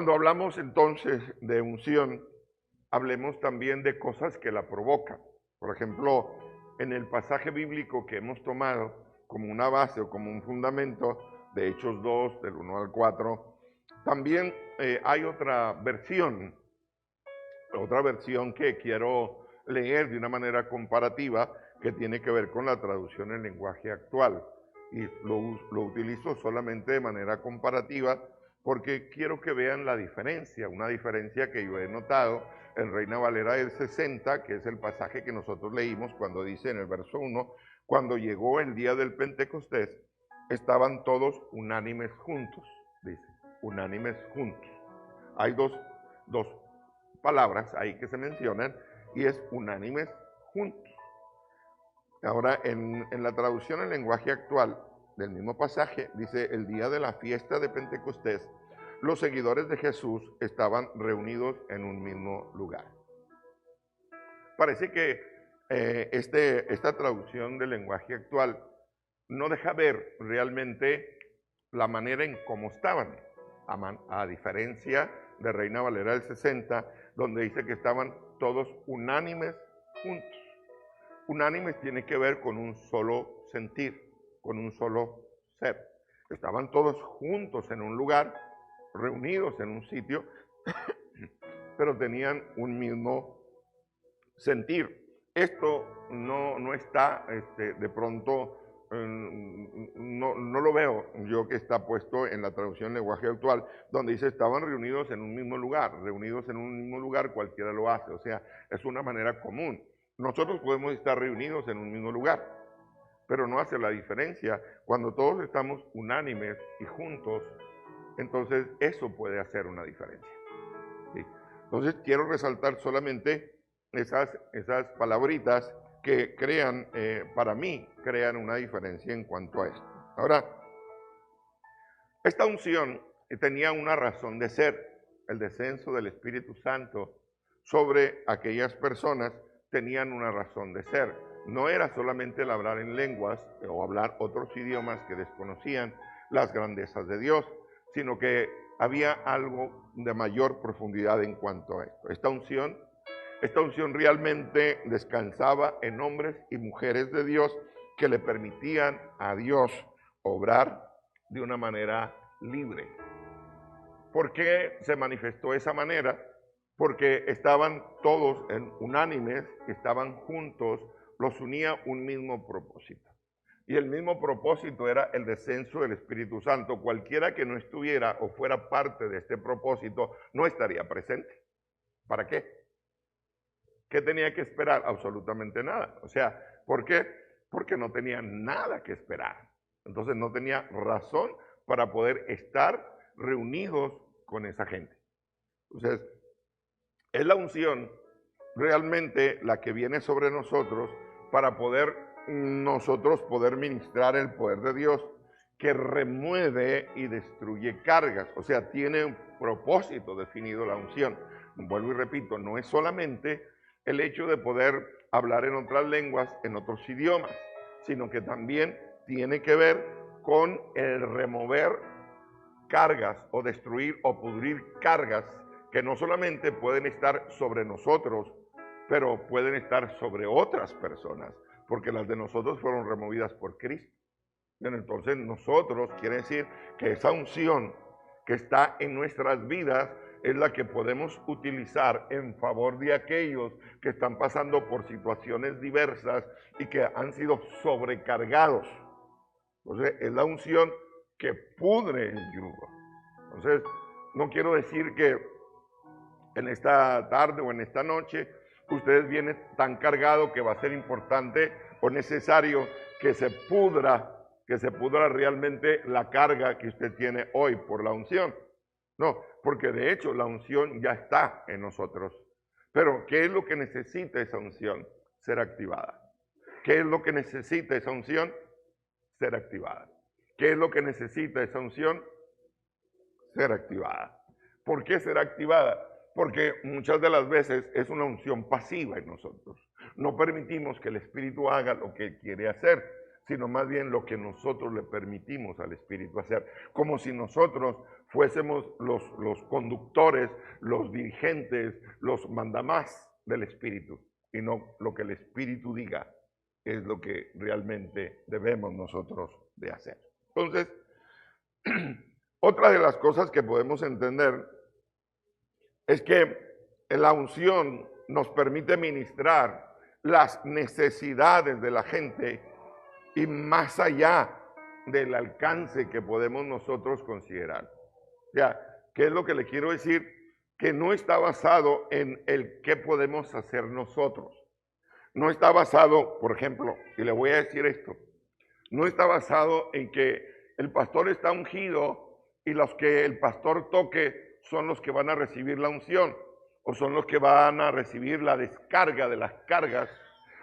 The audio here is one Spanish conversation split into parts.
Cuando hablamos entonces de unción, hablemos también de cosas que la provocan. Por ejemplo, en el pasaje bíblico que hemos tomado como una base o como un fundamento de Hechos 2, del 1 al 4, también hay otra versión que quiero leer de una manera comparativa que tiene que ver con la traducción en lenguaje actual. Y lo utilizo solamente de manera comparativa porque quiero que vean la diferencia, una diferencia que yo he notado en Reina Valera del 60, que es el pasaje que nosotros leímos cuando dice en el verso 1, cuando llegó el día del Pentecostés, estaban todos unánimes juntos, dice, unánimes juntos. Hay dos palabras ahí que se mencionan y es unánimes juntos. Ahora, en la traducción en lenguaje actual del mismo pasaje, dice, el día de la fiesta de Pentecostés, los seguidores de Jesús estaban reunidos en un mismo lugar. Parece que esta traducción del lenguaje actual no deja ver realmente la manera en cómo estaban, a diferencia de Reina Valera del 60, donde dice que estaban todos unánimes juntos. Unánimes tiene que ver con un solo sentir, con un solo ser. Estaban todos juntos en un lugar, reunidos en un sitio, pero tenían un mismo sentir. Esto no está de pronto, no lo veo yo que está puesto en la traducción en lenguaje actual, donde dice estaban reunidos en un mismo lugar. Reunidos en un mismo lugar cualquiera lo hace, o sea, es una manera común. Nosotros podemos estar reunidos en un mismo lugar, pero no hace la diferencia. Cuando todos estamos unánimes y juntos, entonces eso puede hacer una diferencia. ¿Sí? Entonces quiero resaltar solamente esas palabritas que crean, para mí, crean una diferencia en cuanto a esto. Ahora, esta unción tenía una razón de ser. El descenso del Espíritu Santo sobre aquellas personas tenían una razón de ser. No era solamente el hablar en lenguas o hablar otros idiomas que desconocían las grandezas de Dios, sino que había algo de mayor profundidad en cuanto a esto. Esta unción realmente descansaba en hombres y mujeres de Dios que le permitían a Dios obrar de una manera libre. ¿Por qué se manifestó de esa manera? Porque estaban todos unánimes, estaban juntos, los unía un mismo propósito. Y el mismo propósito era el descenso del Espíritu Santo. Cualquiera que no estuviera o fuera parte de este propósito no estaría presente. ¿Para qué? ¿Qué tenía que esperar? Absolutamente nada. O sea, ¿por qué? Porque no tenía nada que esperar. Entonces no tenía razón para poder estar reunidos con esa gente. Entonces, es la unción realmente la que viene sobre nosotros para nosotros poder ministrar el poder de Dios que remueve y destruye cargas. O sea, tiene un propósito definido la unción. Vuelvo y repito, no es solamente el hecho de poder hablar en otras lenguas, en otros idiomas, sino que también tiene que ver con el remover cargas o destruir o pudrir cargas que no solamente pueden estar sobre nosotros, pero pueden estar sobre otras personas, porque las de nosotros fueron removidas por Cristo. Entonces nosotros, quiere decir que esa unción que está en nuestras vidas es la que podemos utilizar en favor de aquellos que están pasando por situaciones diversas y que han sido sobrecargados. Entonces es la unción que pudre el yugo. Entonces no quiero decir que en esta tarde o en esta noche ustedes vienen tan cargados que va a ser importante o necesario que se pudra realmente la carga que usted tiene hoy por la unción. No, porque de hecho la unción ya está en nosotros. Pero ¿qué es lo que necesita esa unción? Ser activada. ¿Qué es lo que necesita esa unción? Ser activada. ¿Qué es lo que necesita esa unción? Ser activada. ¿Por qué ser activada? Porque muchas de las veces es una unción pasiva en nosotros. No permitimos que el Espíritu haga lo que quiere hacer, sino más bien lo que nosotros le permitimos al Espíritu hacer, como si nosotros fuésemos los conductores, los dirigentes, los mandamás del Espíritu, y no lo que el Espíritu diga es lo que realmente debemos nosotros de hacer. Entonces, otra de las cosas que podemos entender es que la unción nos permite ministrar las necesidades de la gente y más allá del alcance que podemos nosotros considerar. O sea, ¿qué es lo que le quiero decir? Que no está basado en el qué podemos hacer nosotros. No está basado, por ejemplo, y le voy a decir esto, no está basado en que el pastor está ungido y los que el pastor toque son los que van a recibir la unción, o son los que van a recibir la descarga de las cargas,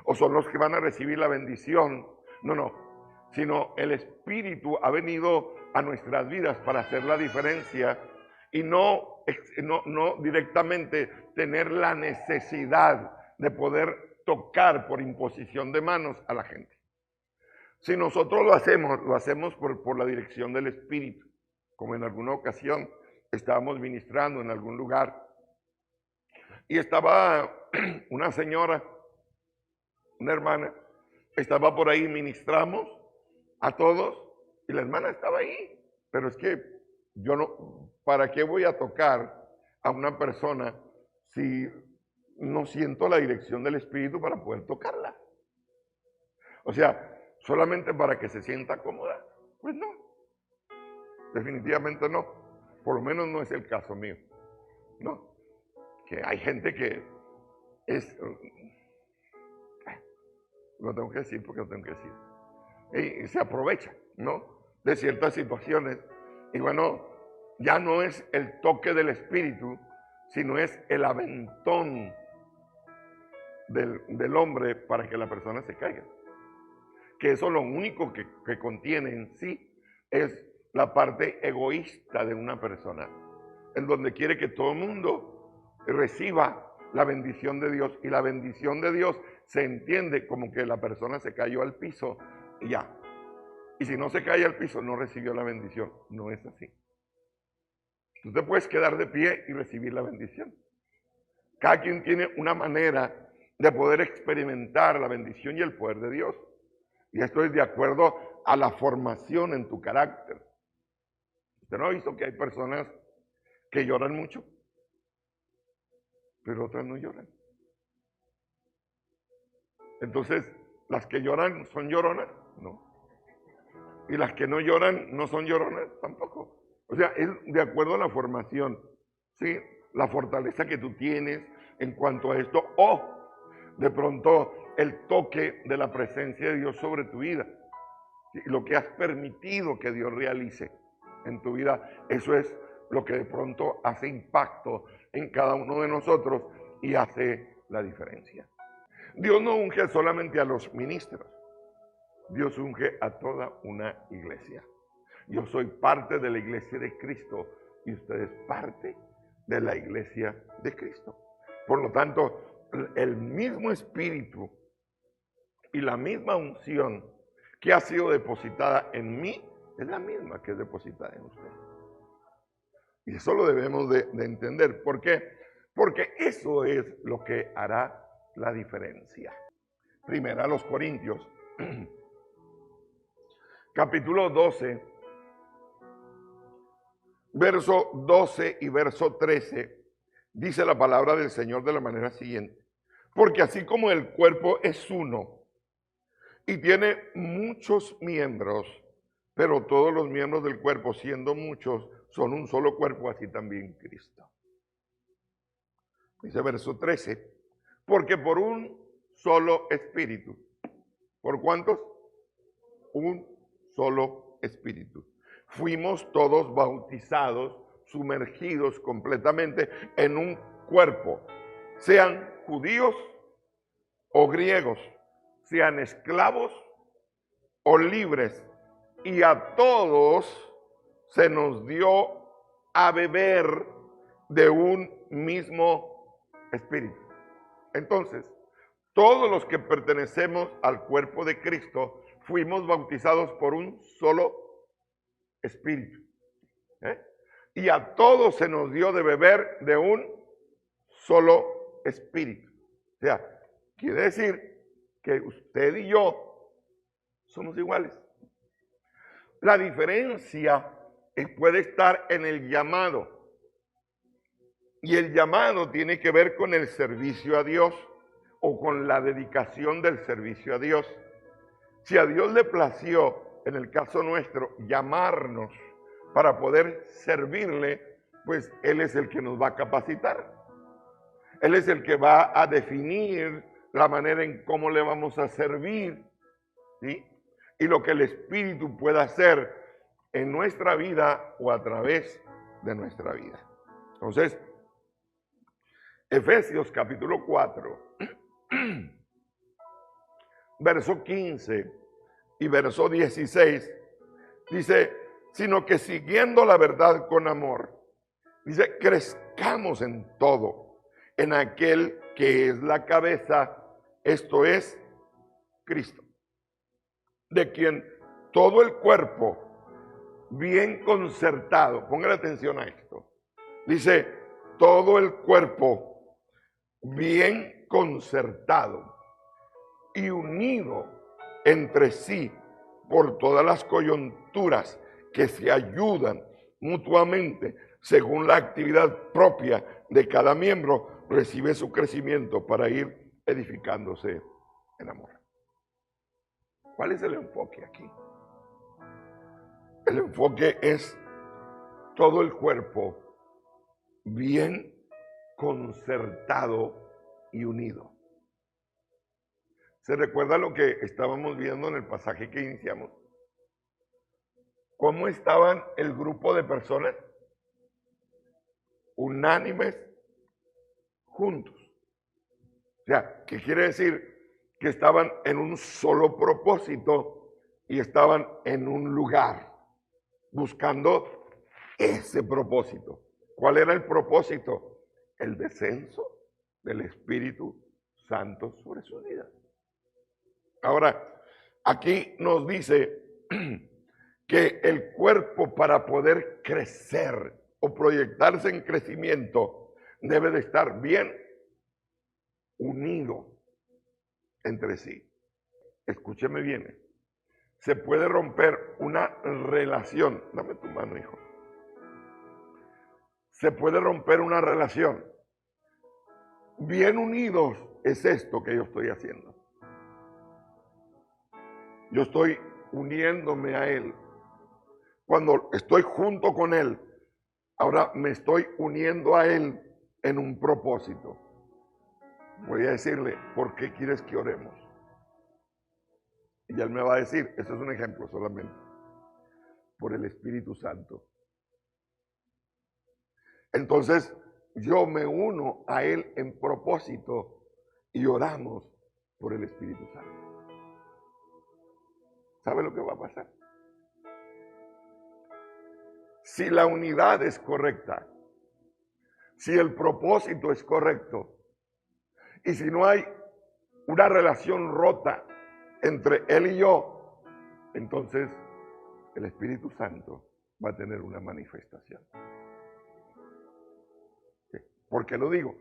o son los que van a recibir la bendición. No, sino el Espíritu ha venido a nuestras vidas para hacer la diferencia y no directamente tener la necesidad de poder tocar por imposición de manos a la gente. Si nosotros lo hacemos por la dirección del Espíritu, como en alguna ocasión estábamos ministrando en algún lugar y estaba una señora, una hermana, estaba por ahí, ministramos a todos y la hermana estaba ahí, pero es que yo no, ¿para qué voy a tocar a una persona si no siento la dirección del Espíritu para poder tocarla? O sea, solamente para que se sienta cómoda. Pues no, definitivamente no, por lo menos no es el caso mío, no, que hay gente que es, lo tengo que decir porque lo tengo que decir, y se aprovecha, ¿no?, de ciertas situaciones, y bueno, ya no es el toque del Espíritu, sino es el aventón del hombre para que la persona se caiga. Que eso lo único que contiene en sí es la parte egoísta de una persona, en donde quiere que todo el mundo reciba la bendición de Dios, y la bendición de Dios se entiende como que la persona se cayó al piso y ya. Y si no se cae al piso, no recibió la bendición. No es así. Tú te puedes quedar de pie y recibir la bendición. Cada quien tiene una manera de poder experimentar la bendición y el poder de Dios. Y esto es de acuerdo a la formación en tu carácter. ¿Usted no ha visto que hay personas que lloran mucho, pero otras no lloran? Entonces, ¿las que lloran son lloronas? No. Y las que no lloran no son lloronas tampoco. O sea, es de acuerdo a la formación, ¿sí?, la fortaleza que tú tienes en cuanto a esto, o de pronto el toque de la presencia de Dios sobre tu vida, ¿sí?, lo que has permitido que Dios realice en tu vida. Eso es lo que de pronto hace impacto en cada uno de nosotros y hace la diferencia. Dios no unge solamente a los ministros, Dios unge a toda una iglesia. Yo soy parte de la iglesia de Cristo y usted es parte de la iglesia de Cristo. Por lo tanto, el mismo Espíritu y la misma unción que ha sido depositada en mí es la misma que es depositada en usted. Y eso lo debemos de entender. ¿Por qué? Porque eso es lo que hará la diferencia. Primera a los Corintios, capítulo 12, verso 12 y verso 13, dice la palabra del Señor de la manera siguiente: porque así como el cuerpo es uno y tiene muchos miembros, pero todos los miembros del cuerpo, siendo muchos, son un solo cuerpo, así también Cristo. Dice verso 13, porque por un solo espíritu. ¿Por cuántos? Un solo espíritu. Fuimos todos bautizados, sumergidos completamente en un cuerpo, sean judíos o griegos, sean esclavos o libres, y a todos se nos dio a beber de un mismo espíritu. Entonces, todos los que pertenecemos al cuerpo de Cristo fuimos bautizados por un solo espíritu. Y a todos se nos dio de beber de un solo espíritu. O sea, quiere decir que usted y yo somos iguales. La diferencia puede estar en el llamado. Y el llamado tiene que ver con el servicio a Dios o con la dedicación del servicio a Dios. Si a Dios le plació, en el caso nuestro, llamarnos para poder servirle, pues Él es el que nos va a capacitar. Él es el que va a definir la manera en cómo le vamos a servir, ¿sí? Y lo que el Espíritu pueda hacer en nuestra vida o a través de nuestra vida. Entonces, Efesios capítulo 4, verso 15 y verso 16, dice, sino que siguiendo la verdad con amor, dice, crezcamos en todo, en aquel que es la cabeza, esto es Cristo, de quien todo el cuerpo bien concertado, pongan atención a esto, dice, todo el cuerpo bien concertado y unido entre sí por todas las coyunturas que se ayudan mutuamente según la actividad propia de cada miembro, recibe su crecimiento para ir edificándose en amor. ¿Cuál es el enfoque aquí? El enfoque es todo el cuerpo bien concertado y unido. ¿Se recuerda lo que estábamos viendo en el pasaje que iniciamos? ¿Cómo estaban el grupo de personas? Unánimes, juntos. O sea, ¿qué quiere decir? Que estaban en un solo propósito y estaban en un lugar buscando ese propósito. ¿Cuál era el propósito? El descenso del Espíritu Santo sobre su vida. Ahora, aquí nos dice que el cuerpo, para poder crecer o proyectarse en crecimiento, debe de estar bien unido entre sí. Escúcheme bien. Se puede romper una relación. Dame tu mano, hijo. Se puede romper una relación. Bien unidos es esto que yo estoy haciendo. Yo estoy uniéndome a Él. Cuando estoy junto con Él, ahora me estoy uniendo a Él en un propósito. Voy a decirle, ¿por qué quieres que oremos? Y Él me va a decir, eso es un ejemplo solamente, por el Espíritu Santo. Entonces, yo me uno a Él en propósito y oramos por el Espíritu Santo. ¿Sabe lo que va a pasar? Si la unidad es correcta, si el propósito es correcto, y si no hay una relación rota entre Él y yo, entonces el Espíritu Santo va a tener una manifestación. ¿Por qué lo digo?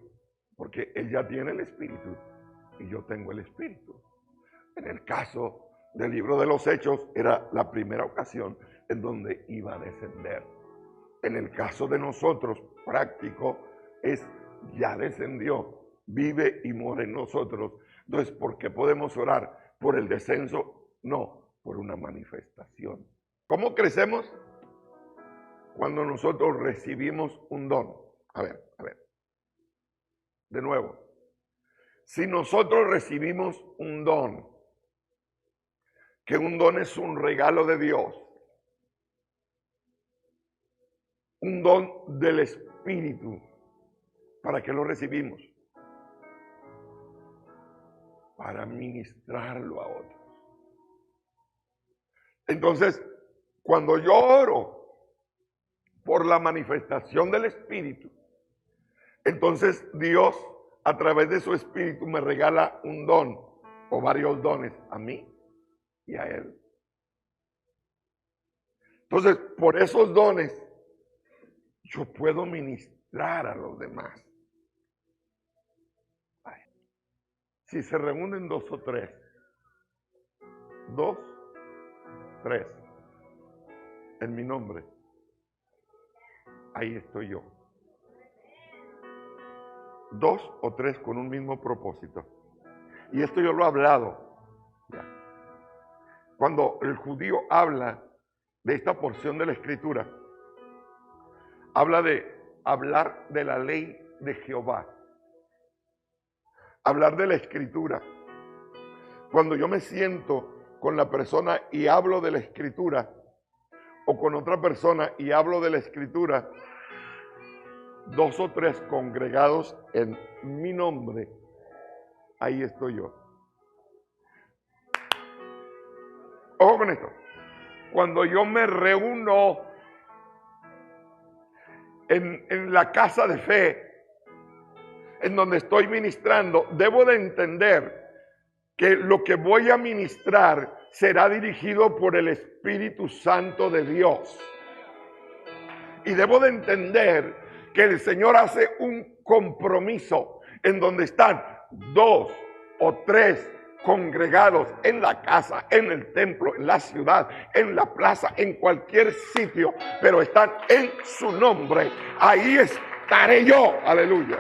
Porque Él ya tiene el Espíritu y yo tengo el Espíritu. En el caso del libro de los Hechos, era la primera ocasión en donde iba a descender. En el caso de nosotros, práctico, es ya descendió, vive y mora en nosotros. Entonces, ¿por qué podemos orar? ¿Por el descenso? No, por una manifestación. ¿Cómo crecemos? Cuando nosotros recibimos un don. A ver. De nuevo. Si nosotros recibimos un don, que un don es un regalo de Dios, un don del Espíritu, ¿para qué lo recibimos? Para ministrarlo a otros. Entonces, cuando yo oro por la manifestación del Espíritu, entonces Dios, a través de su Espíritu, me regala un don o varios dones a mí y a Él. Entonces, por esos dones, yo puedo ministrar a los demás. Si se reúnen 2 o 3, 2, 3, en mi nombre, ahí estoy yo. 2 o 3 con un mismo propósito. Y esto yo lo he hablado. Ya. Cuando el judío habla de esta porción de la Escritura, habla de hablar de la ley de Jehová. Hablar de la Escritura. Cuando yo me siento con la persona y hablo de la Escritura, o con otra persona y hablo de la Escritura, 2 o 3 congregados en mi nombre, ahí estoy yo. Ojo con esto. Cuando yo me reúno en la casa de fe, en donde estoy ministrando, debo de entender que lo que voy a ministrar será dirigido por el Espíritu Santo de Dios. Y debo de entender que el Señor hace un compromiso en donde están 2 o 3 congregados en la casa, en el templo, en la ciudad, en la plaza, en cualquier sitio, pero están en su nombre. Ahí estaré yo. Aleluya.